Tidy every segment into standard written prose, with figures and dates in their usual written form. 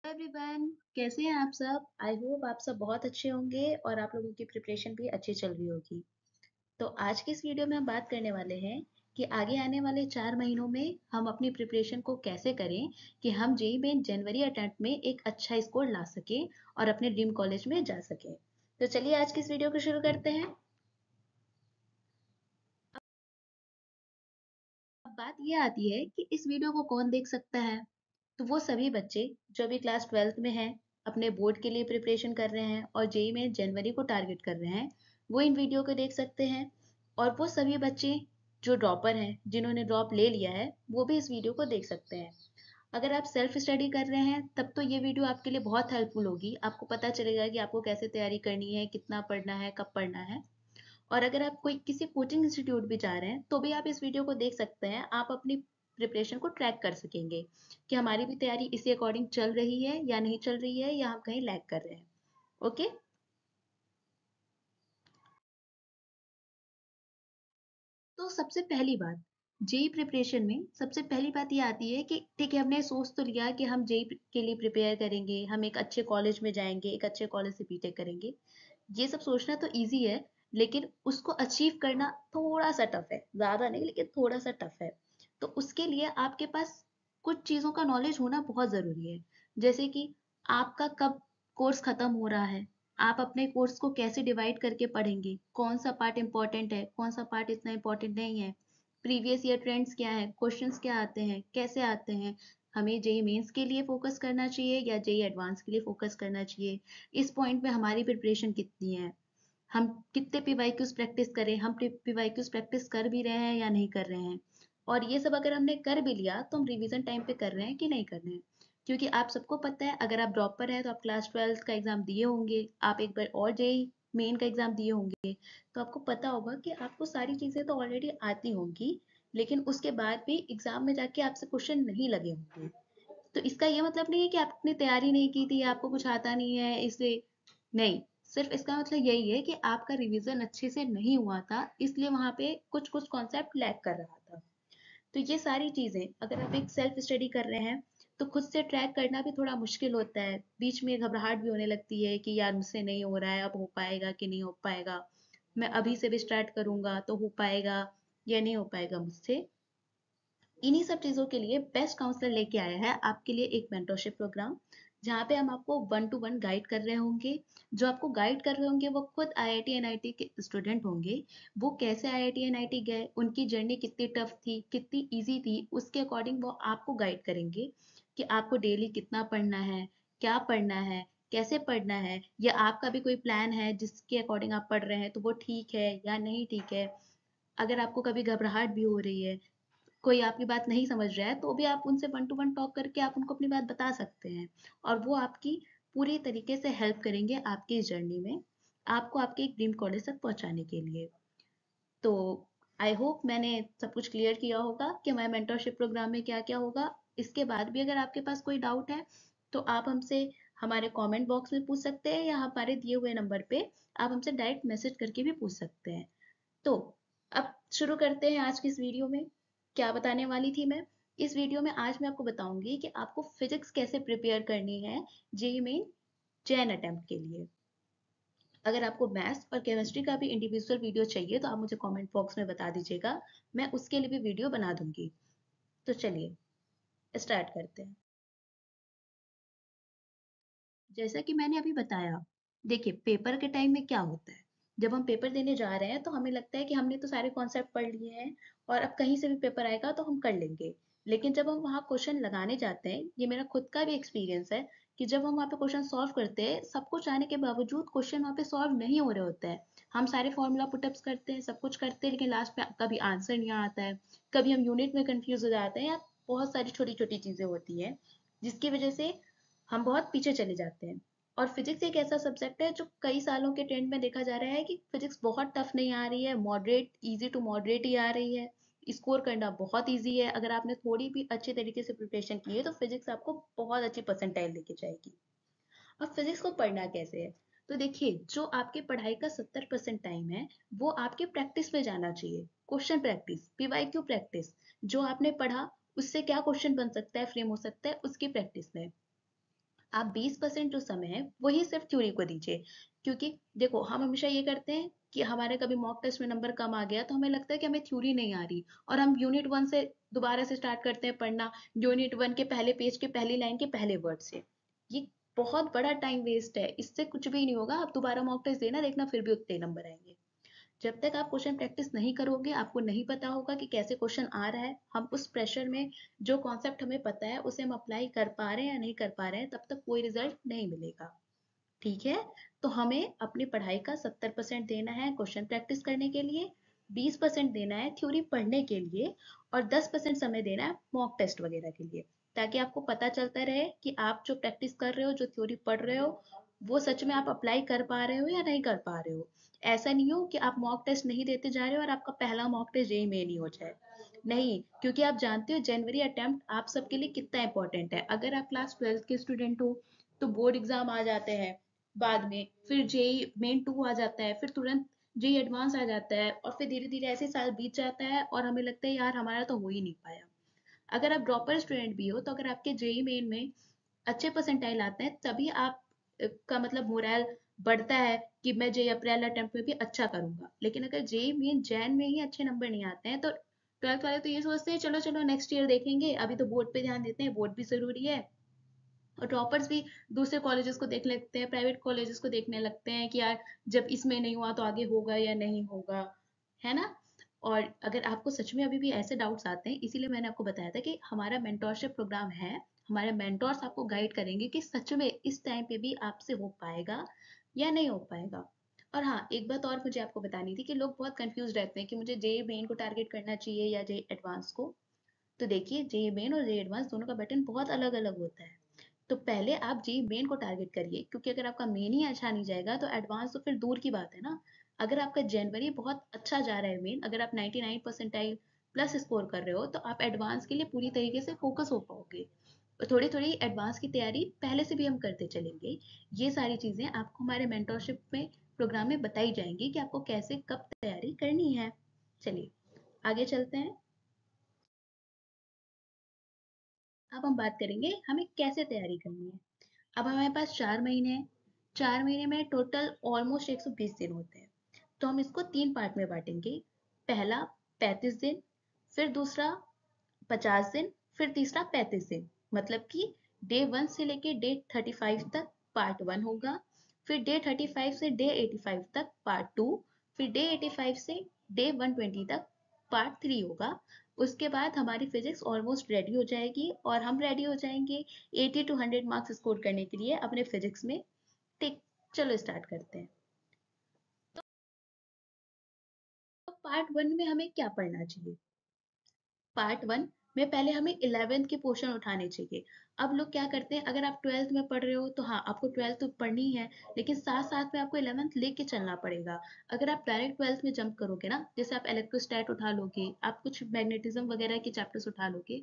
Everyone, कैसे हैं आप सब? आई होप आप सब बहुत अच्छे होंगे और आप लोगों की प्रिपरेशन भी अच्छी चल रही होगी। तो आज की इस वीडियो में हम बात करने वाले हैं कि आगे आने वाले 4 महीनों में हम अपनी प्रिपरेशन को कैसे करें कि हम जेई में जनवरी अटेम्प्ट में एक अच्छा स्कोर ला सकें और अपने ड्रीम कॉलेज में जा सकें। तो चलिए आज की इस वीडियो को शुरू करते हैं। अब बात ये आती है कि इस वीडियो को कौन देख सकता है। तो वो सभी बच्चे जो अभी क्लास 12th में हैं, अपने बोर्ड के लिए प्रिपरेशन कर रहे हैं और जेई में जनवरी को टारगेट कर रहे हैं, वो इन वीडियो को देख सकते हैं। और वो सभी बच्चे जो ड्रॉपर हैं, जिन्होंने ड्रॉप ले लिया है, वो भी इस वीडियो को देख सकते हैं। अगर आप सेल्फ स्टडी कर रहे हैं तब तो ये वीडियो आपके लिए बहुत हेल्पफुल होगी। आपको पता चलेगा कि आपको कैसे तैयारी करनी है, कितना पढ़ना है, कब पढ़ना है। और अगर आप कोई किसी कोचिंग इंस्टीट्यूट भी जा रहे हैं तो भी आप इस वीडियो को देख सकते हैं। आप अपनी प्रिपरेशन को ट्रैक कर सकेंगे कि हमारी भी तैयारी इसी अकॉर्डिंग चल रही है या नहीं चल रही है, या हम कहीं लैग कर रहे हैं। ओके। तो सबसे पहली बात, जेई प्रिपरेशन में सबसे पहली बात ये आती है कि ठीक है, हमने सोच तो लिया कि हम जेई के लिए प्रिपेयर करेंगे, हम एक अच्छे कॉलेज में जाएंगे, एक अच्छे कॉलेज से बीटेक करेंगे। ये सब सोचना तो इजी है, लेकिन उसको अचीव करना थोड़ा सा टफ है। ज्यादा नहीं, लेकिन थोड़ा सा टफ है। तो उसके लिए आपके पास कुछ चीजों का नॉलेज होना बहुत जरूरी है। जैसे कि आपका कब कोर्स खत्म हो रहा है, आप अपने कोर्स को कैसे डिवाइड करके पढ़ेंगे, कौन सा पार्ट इंपॉर्टेंट है, कौन सा पार्ट इतना इंपॉर्टेंट नहीं है, प्रीवियस ईयर ट्रेंड्स क्या है, क्वेश्चंस क्या आते हैं, कैसे आते हैं, हमें जेई मेंस के लिए फोकस करना चाहिए या जेई एडवांस के लिए फोकस करना चाहिए, इस पॉइंट पे हमारी प्रिपरेशन कितनी है, हम कितने पीवाईक्यूज प्रैक्टिस करें, हम पीवाईक्यूज प्रैक्टिस कर भी रहे हैं या नहीं कर रहे हैं। और ये सब अगर हमने कर भी लिया तो हम रिवीजन टाइम पे कर रहे हैं कि नहीं कर रहे हैं। क्योंकि आप सबको पता है, अगर आप ड्रॉपर हैं तो आप क्लास 12th का एग्जाम दिए होंगे, आप एक बार और जेई मेन का एग्जाम दिए होंगे, तो आपको पता होगा कि आपको सारी चीजें तो ऑलरेडी आती होंगी, लेकिन उसके बाद भी एग्जाम में जाके आपसे क्वेश्चन नहीं लगे होंगे। तो इसका ये मतलब नहीं है कि आपने तैयारी नहीं की थी, आपको कुछ आता नहीं है इसलिए नहीं। सिर्फ इसका मतलब यही है कि आपका रिवीजन अच्छे से नहीं हुआ था, इसलिए वहां पे कुछ कुछ कॉन्सेप्ट लैग कर रहा था। तो ये सारी चीजें अगर आप एक सेल्फ स्टडी कर रहे हैं तो खुद से ट्रैक करना भी थोड़ा मुश्किल होता है। बीच में घबराहट भी होने लगती है कि यार मुझसे नहीं हो रहा है, अब हो पाएगा कि नहीं हो पाएगा, मैं अभी से भी स्टार्ट करूंगा तो हो पाएगा या नहीं हो पाएगा मुझसे। इन्हीं सब चीज़ों के लिए बेस्ट काउंसलर लेके आया है आपके लिए एक मेंटरशिप प्रोग्राम, जहाँ पे हम आपको 1 to 1 गाइड कर रहे होंगे। जो आपको गाइड कर रहे होंगे वो खुद आईआईटी एनआईटी के स्टूडेंट होंगे। वो कैसे आईआईटी एनआईटी गए, उनकी जर्नी कितनी टफ थी, कितनी इजी थी, उसके अकॉर्डिंग वो आपको गाइड करेंगे कि आपको डेली कितना पढ़ना है, क्या पढ़ना है, कैसे पढ़ना है, या आपका भी कोई प्लान है जिसके अकॉर्डिंग आप पढ़ रहे हैं तो वो ठीक है या नहीं ठीक है। अगर आपको कभी घबराहट भी हो रही है, कोई आपकी बात नहीं समझ रहा है, तो भी आप उनसे 1 to 1 टॉक करके आप उनको अपनी बात बता सकते हैं। और वो आपकी पूरी तरीके से हेल्प करेंगे आपकी इस जर्नी में, आपको आपके एक ड्रीम कॉलेज तक पहुंचाने के लिए। तो आई होप मैंने सब कुछ क्लियर किया होगा कि हमारे मेंटरशिप प्रोग्राम में क्या क्या होगा। इसके बाद भी अगर आपके पास कोई डाउट है तो आप हमसे हमारे कमेंट बॉक्स में पूछ सकते हैं, या हमारे दिए हुए नंबर पे आप हमसे डायरेक्ट मैसेज करके भी पूछ सकते हैं। तो अब शुरू करते हैं आज की इस वीडियो में। क्या बताने वाली थी मैं? इस वीडियो में आज मैं आपको बताऊंगी कि आपको फिजिक्स कैसे प्रिपेयर करनी है जेई में चैन अटेम्प्ट के लिए। अगर आपको मैथ्स और केमिस्ट्री का भी इंडिविजुअल वीडियो चाहिए तो आप मुझे कमेंट बॉक्स में बता दीजिएगा, मैं उसके लिए भी वीडियो बना दूंगी। तो चलिए स्टार्ट करते हैं। जैसा कि मैंने अभी बताया, देखिए पेपर के टाइम में क्या होता है, जब हम पेपर देने जा रहे हैं तो हमें लगता है कि हमने तो सारे कॉन्सेप्ट पढ़ लिए हैं और अब कहीं से भी पेपर आएगा तो हम कर लेंगे। लेकिन जब हम वहाँ क्वेश्चन लगाने जाते हैं, ये मेरा खुद का भी एक्सपीरियंस है कि जब हम वहाँ पे क्वेश्चन सॉल्व करते हैं, सब कुछ आने के बावजूद क्वेश्चन वहाँ पे सॉल्व नहीं हो रहे होते हैं। हम सारे फॉर्मूला पुटअप्स करते हैं, सब कुछ करते हैं, लेकिन लास्ट में कभी आंसर नहीं आता है, कभी हम यूनिट में कंफ्यूज हो जाते हैं, या बहुत सारी छोटी छोटी चीजें होती हैं जिसकी वजह से हम बहुत पीछे चले जाते हैं। और फिजिक्स एक ऐसा सब्जेक्ट है जो कई सालों के ट्रेंड में देखा जा रहा है कि फिजिक्स बहुत टफ नहीं आ रही है, मॉडरेट, इजी टू मॉडरेट ही आ रही है। स्कोर करना बहुत इजी है, अगर आपने थोड़ी भी अच्छे तरीके से प्रिपरेशन की है तो फिजिक्स आपको बहुत अच्छी परसेंटाइल लेके जाएगी। अब फिजिक्स को पढ़ना कैसे है? तो देखिए, जो आपके पढ़ाई का 70% टाइम है वो आपके प्रैक्टिस में जाना चाहिए। क्वेश्चन प्रैक्टिस, पीवाईक्यू प्रैक्टिस, जो आपने पढ़ा उससे क्या क्वेश्चन बन सकता है, फ्रेम हो सकता है, उसकी प्रैक्टिस में। आप 20% जो समय है वही सिर्फ थ्योरी को दीजिए। क्योंकि देखो हम हमेशा ये करते हैं कि हमारे कभी मॉक टेस्ट में नंबर कम आ गया तो हमें लगता है कि हमें थ्योरी नहीं आ रही, और हम यूनिट वन से दोबारा से स्टार्ट करते हैं पढ़ना, यूनिट वन के पहले पेज के पहली लाइन के पहले वर्ड से। ये बहुत बड़ा टाइम वेस्ट है, इससे कुछ भी नहीं होगा। आप दोबारा मॉक टेस्ट देना, देखना फिर भी उतने नंबर आएंगे। जब तक आप क्वेश्चन प्रैक्टिस नहीं करोगे, आपको नहीं पता होगा कि कैसे क्वेश्चन आ रहा है, हम उस प्रेशर में जो कॉन्सेप्ट हमें पता है उसे हम अप्लाई कर पा रहे हैं या नहीं कर पा रहे हैं, तब तक कोई रिजल्ट नहीं मिलेगा। ठीक है? तो हमें अपनी पढ़ाई का 70% देना है क्वेश्चन प्रैक्टिस करने के लिए, 20% देना है थ्योरी पढ़ने के लिए, और 10% समय देना है मॉक टेस्ट वगैरह के लिए, ताकि आपको पता चलता रहे कि आप जो प्रैक्टिस कर रहे हो, जो थ्योरी पढ़ रहे हो, वो सच में आप अप्लाई कर पा रहे हो या नहीं कर पा रहे हो। ऐसा नहीं हो कि आप मॉक टेस्ट नहीं देते जा रहे हो और आपका पहला मॉक टेस्ट जेईई मेन ही हो जाए। नहीं, क्योंकि आप जानते हो जनवरी अटेम्प्ट आप सबके लिए कितना इंपॉर्टेंट है। अगर आप क्लास 12th के स्टूडेंट हो तो बोर्ड एग्जाम आ जाते हैं बाद में, फिर जेई मेन टू आ जाता है, फिर तुरंत जेई एडवांस आ जाता है, और फिर धीरे धीरे ऐसे साल बीत जाता है और हमें लगता है यार हमारा तो हो ही नहीं पाया। अगर आप ड्रॉपर स्टूडेंट भी हो तो अगर आपके जेई मेन में अच्छे परसेंटाइल आते हैं तभी आप का मतलब मोरल बढ़ता है कि मैं जेई अप्रैल अटेम्प्ट में भी अच्छा करूंगा। लेकिन अगर जेई मेन जैन में ही अच्छे नंबर नहीं आते हैं तो ट्वेल्थ वाले तो ये सोचते हैं चलो चलो नेक्स्ट ईयर देखेंगे, अभी तो बोर्ड पे ध्यान देते हैं, बोर्ड भी जरूरी है। और टॉपर्स भी दूसरे कॉलेजेस को देख लगते हैं, प्राइवेट कॉलेजेस को देखने लगते हैं कि यार जब इसमें नहीं हुआ तो आगे होगा या नहीं होगा, है ना? और अगर आपको सच में अभी भी ऐसे डाउट्स आते हैं, इसीलिए मैंने आपको बताया था कि हमारा मेंटोरशिप प्रोग्राम है। हमारे मेंटोर्स आपको गाइड करेंगे कि सच में इस टाइम पे भी आपसे हो पाएगा या नहीं हो पाएगा। और हाँ, एक बात और मुझे आपको बतानी थी कि लोग बहुत कंफ्यूज रहते हैं कि मुझे जेई मेन को टारगेट करना चाहिए या जेई एडवांस को। तो देखिए, जेई मेन और जेई एडवांस दोनों का पैटर्न बहुत अलग अलग होता है। तो पहले आप जेई मेन को टारगेट करिए, क्योंकि अगर आपका मेन ही अच्छा नहीं जाएगा तो एडवांस तो फिर दूर की बात है ना। अगर आपका जनवरी बहुत अच्छा जा रहा है मेन, अगर आप 99 परसेंटाइल प्लस स्कोर कर रहे हो तो आप एडवांस के लिए पूरी तरीके से फोकस हो पाओगे। और थोड़ी थोड़ी एडवांस की तैयारी पहले से भी हम करते चलेंगे। ये सारी चीजें आपको हमारे मेंटोरशिप में प्रोग्राम में बताई जाएंगी कि आपको कैसे कब तैयारी करनी है। चलिए आगे चलते हैं। अब हम बात करेंगे हमें कैसे तैयारी करनी है। अब हमारे पास 4 महीने हैं। 4 महीने में टोटल ऑलमोस्ट 120 दिन होते हैं। तो हम इसको 3 पार्ट में बांटेंगे। पहला 35 दिन, फिर दूसरा 50 दिन, फिर तीसरा 35 दिन। मतलब कि डे 1 से लेके डे 35 तक पार्ट 1 होगा, फिर डे 35 से डे 85 तक पार्ट 2, फिर डे 85 से डे 120 तक पार्ट 3 होगा। उसके बाद हमारी फिजिक्स ऑलमोस्ट रेडी हो जाएगी और हम रेडी हो जाएंगे 80 to 100 मार्क्स स्कोर करने के लिए अपने फिजिक्स में। ठीक, चलो स्टार्ट करते हैं। तो पार्ट 1 में हमें क्या पढ़ना चाहिए? पार्ट 1 में पहले हमें 11th के पोर्शन उठाने चाहिए। अब लोग क्या करते हैं, अगर आप 12th में पढ़ रहे हो तो हाँ आपको 12th तो पढ़नी ही है, लेकिन साथ साथ में आपको 11th लेके चलना पड़ेगा। अगर आप डायरेक्ट 12th में जंप करोगे ना, जैसे आप इलेक्ट्रोस्टैट उठा लोगे, आप कुछ मैग्नेटिज्म वगैरह के चैप्टर्स उठा लोगे,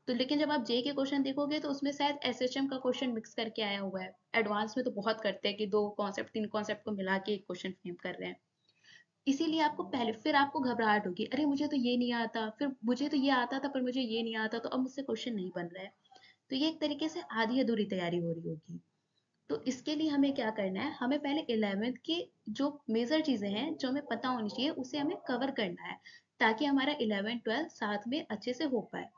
तो लेकिन जब आप जे के क्वेश्चन देखोगे तो उसमें शायद एसएचएम का क्वेश्चन मिक्स करके आया हुआ है। एडवांस में तो बहुत करते हैं कि दो कॉन्सेप्ट तीन कॉन्सेप्ट को मिला के एक क्वेश्चन फ्रेम कर रहे हैं। इसीलिए आपको पहले, फिर आपको घबराहट होगी, अरे मुझे तो ये नहीं आता, फिर मुझे तो ये आता था पर मुझे ये नहीं आता, तो अब मुझसे क्वेश्चन नहीं बन रहा है। तो ये एक तरीके से आधी अधूरी तैयारी हो रही होगी। तो इसके लिए हमें क्या करना है, हमें पहले 11th की जो मेजर चीजें हैं जो हमें पता होनी चाहिए उसे हमें कवर करना है, ताकि हमारा 11 12 साथ में अच्छे से हो पाए।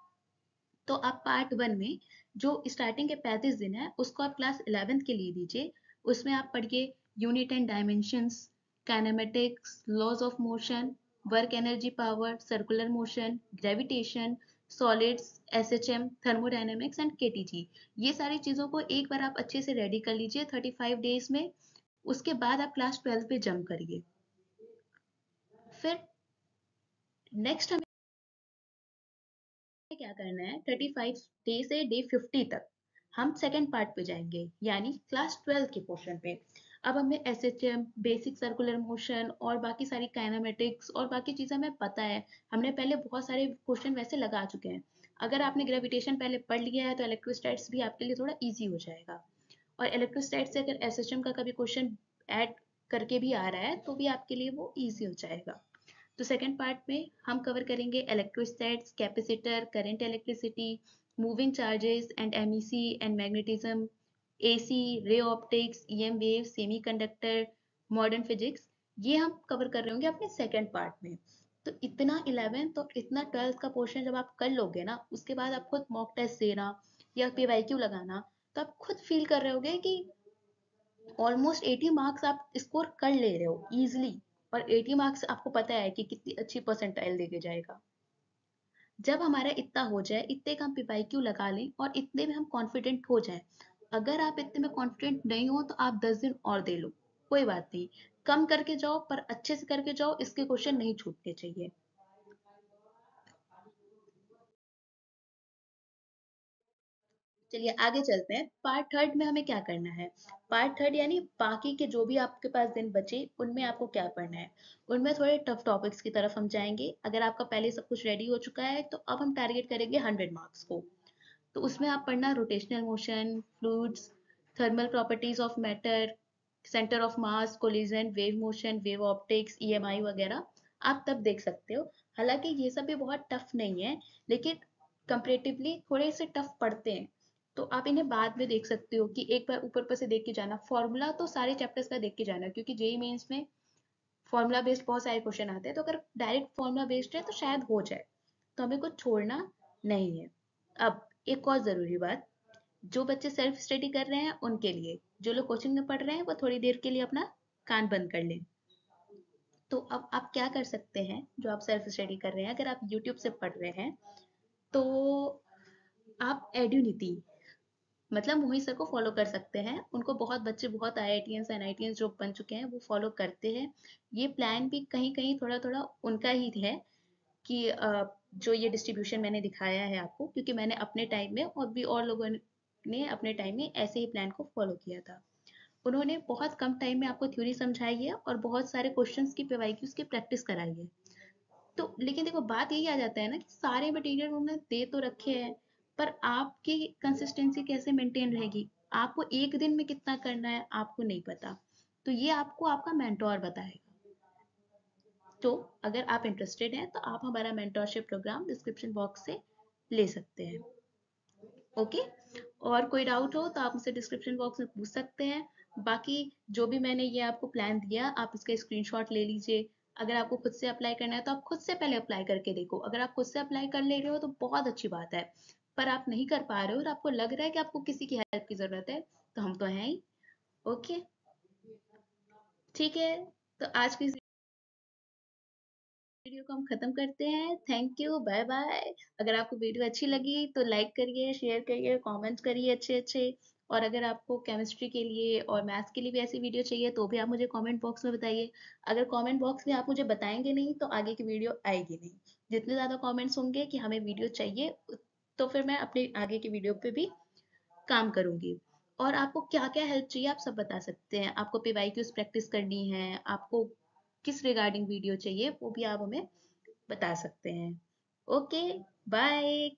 तो आप पार्ट 1 में जो स्टार्टिंग के 35 दिन है उसको आप क्लास 11th के लिए दीजिए। उसमें आप पढ़िए unit and dimensions, kinematics, laws of motion, work energy power, circular motion, gravitation, solids, SHM, thermodynamics and KTG. ये सारी चीज़ों को एक बार आप अच्छे से रेडी कर लीजिए 35 डेज में। उसके बाद आप क्लास 12 पे जंप करिए। फिर नेक्स्ट क्या करना है, 35 डे से डे 50 तक हम सेकेंड पार्ट पे जाएंगे, यानी क्लास 12 के पोर्शन पे। अब हमें एसएचएम, बेसिक सर्कुलर मोशन और बाकी सारी काइनेमेटिक्स और बाकी चीजें हमें पता है। हमने पहले बहुत सारे क्वेश्चन वैसे लगा चुके हैं। अगर आपने ग्रेविटेशन पहले पढ़ लिया है तो इलेक्ट्रोस्टैट्स भी आपके लिए थोड़ा इजी हो जाएगा। और इलेक्ट्रोस्टैट से अगर एसएचएम का कभी क्वेश्चन ऐड करके भी आ रहा है तो भी आपके लिए वो इजी हो जाएगा। तो सेकंड पार्ट में हम कवर करेंगे electrostatics, capacitor, current, electricity, moving charges and MEC and magnetism, AC, ray optics, EM wave, semiconductor, modern physics, ये हम कवर कर रहे होंगे अपने सेकंड पार्ट में। तो इतना 11th और इतना 12th का पोर्शन जब आप कर लोगे ना, उसके बाद आप खुद मॉक टेस्ट देना या पीवाईक्यू लगाना, तो आप खुद फील कर रहे होगे कि ऑलमोस्ट 80 मार्क्स आप स्कोर कर ले रहे हो इजिली। और 80 मार्क्स आपको पता है कि कितनी अच्छी परसेंटाइल देके जाएगा। जब हमारा इतना हो जाए, इतने का हम पीवाईक्यू लगा लें और इतने में हम कॉन्फिडेंट हो जाए। अगर आप इतने में कॉन्फिडेंट नहीं हो तो आप 10 दिन और दे लो, कोई बात नहीं। कम करके जाओ पर अच्छे से करके जाओ, इसके क्वेश्चन नहीं छूटने चाहिए। चलिए आगे चलते हैं। पार्ट थर्ड में हमें क्या करना है। पार्ट थर्ड यानी बाकी के जो भी आपके पास दिन बचे, उनमें आपको क्या पढ़ना है। उनमें थोड़े टफ टॉपिक्स की तरफ हम जाएंगे। अगर आपका पहले सब कुछ रेडी हो चुका है तो अब हम टारगेट करेंगे 100 मार्क्स को। तो उसमें आप पढ़ना rotational motion, fluids, thermal properties of matter, centre of mass, collision, wave motion, wave optics, EMI वगैरह। आप तब देख सकते हो। हालांकि ये सब भी बहुत टफ नहीं है, लेकिन कंपेरेटिवली थोड़े से टफ पड़ते हैं। तो आप इन्हें बाद में देख सकते हो कि एक बार ऊपर ऊपर से देख के जाना। फॉर्मूला तो सारे चैप्टर्स का देख के जाना, क्योंकि जेई मेंस में फॉर्मूला बेस्ड बहुत सारे क्वेश्चन आते हैं। तो अगर डायरेक्ट फॉर्मूला बेस्ड है तो शायद हो जाए, तो हमें कुछ छोड़ना नहीं है। अब एक और जरूरी बात, जो बच्चे सेल्फ स्टडी कर रहे हैं उनके लिए, जो लोग कोचिंग में पढ़ रहे हैं वो थोड़ी देर के लिए अपना कान बंद कर लें। तो अब आप क्या कर सकते हैं, जो आप सेल्फ स्टडी कर रहे हैं, अगर आप यूट्यूब से पढ़ रहे हैं तो आप एड्यूनिटी मतलब मोहित सर को फॉलो कर सकते हैं। उनको बहुत बच्चे, बहुत आईआईटीएंस एनआईटीएंस जो बन चुके हैं वो फॉलो करते हैं। ये प्लान भी कहीं कहीं थोड़ा थोड़ा उनका ही है कि जो ये डिस्ट्रीब्यूशन मैंने दिखाया है आपको, क्योंकि मैंने अपने टाइम में और भी और लोगों ने अपने टाइम में ऐसे ही प्लान को फॉलो किया था। उन्होंने बहुत कम टाइम में आपको थ्योरी समझाई है और बहुत सारे क्वेश्चंस की पीवाईक्यूज की प्रैक्टिस कराई है। तो लेकिन देखो बात यही आ जाता है ना कि सारे मटेरियल उन्होंने दे तो रखे हैं, पर आपकी कंसिस्टेंसी कैसे मेंटेन रहेगी, आपको एक दिन में कितना करना है आपको नहीं पता। तो ये आपको आपका मेंटोर बताएगा। तो अगर आप इंटरेस्टेड हैं तो आप हमारा मेंटोरशिप प्रोग्राम डिस्क्रिप्शन बॉक्स से ले सकते हैं। ओके। और कोई डाउट हो तो आप मुझसे डिस्क्रिप्शन बॉक्स में पूछ सकते हैं। बाकी जो भी मैंने ये आपको प्लान दिया, आप इसका स्क्रीनशॉट ले लीजिए। अगर आपको खुद से अप्लाई करना है तो आप खुद से पहले अप्लाई करके देखो। अगर आप खुद से अप्लाई कर ले रहे हो तो बहुत अच्छी बात है। पर आप नहीं कर पा रहे हो और आपको लग रहा है कि आपको किसी की हेल्प की जरूरत है, तो हम तो हैं ही। ओके। ठीक है। तो आज की वीडियो को हम खत्म करते हैं। Thank you, bye bye. अगर आपको वीडियो अच्छी लगी तो लाइक करिए, शेयर करिए, कमेंट्स करिए अच्छे अच्छे। और अगर आपको केमिस्ट्री के लिए और मैथ्स के लिए भी ऐसी वीडियो चाहिए तो भी आप मुझे कमेंट बॉक्स में बताइए। अगर कमेंट बॉक्स में आप मुझे बताएंगे नहीं तो आगे की वीडियो आएगी नहीं। जितने ज़्यादा कमेंट्स होंगे कि हमें वीडियो चाहिए, तो फिर मैं अपने आगे की वीडियो पे भी काम करूंगी। और आपको क्या क्या हेल्प चाहिए आप सब बता सकते हैं। आपको पीवाईक्यूज प्रैक्टिस करनी है, आपको किस रिगार्डिंग वीडियो चाहिए, वो भी आप हमें बता सकते हैं। ओके। बाय।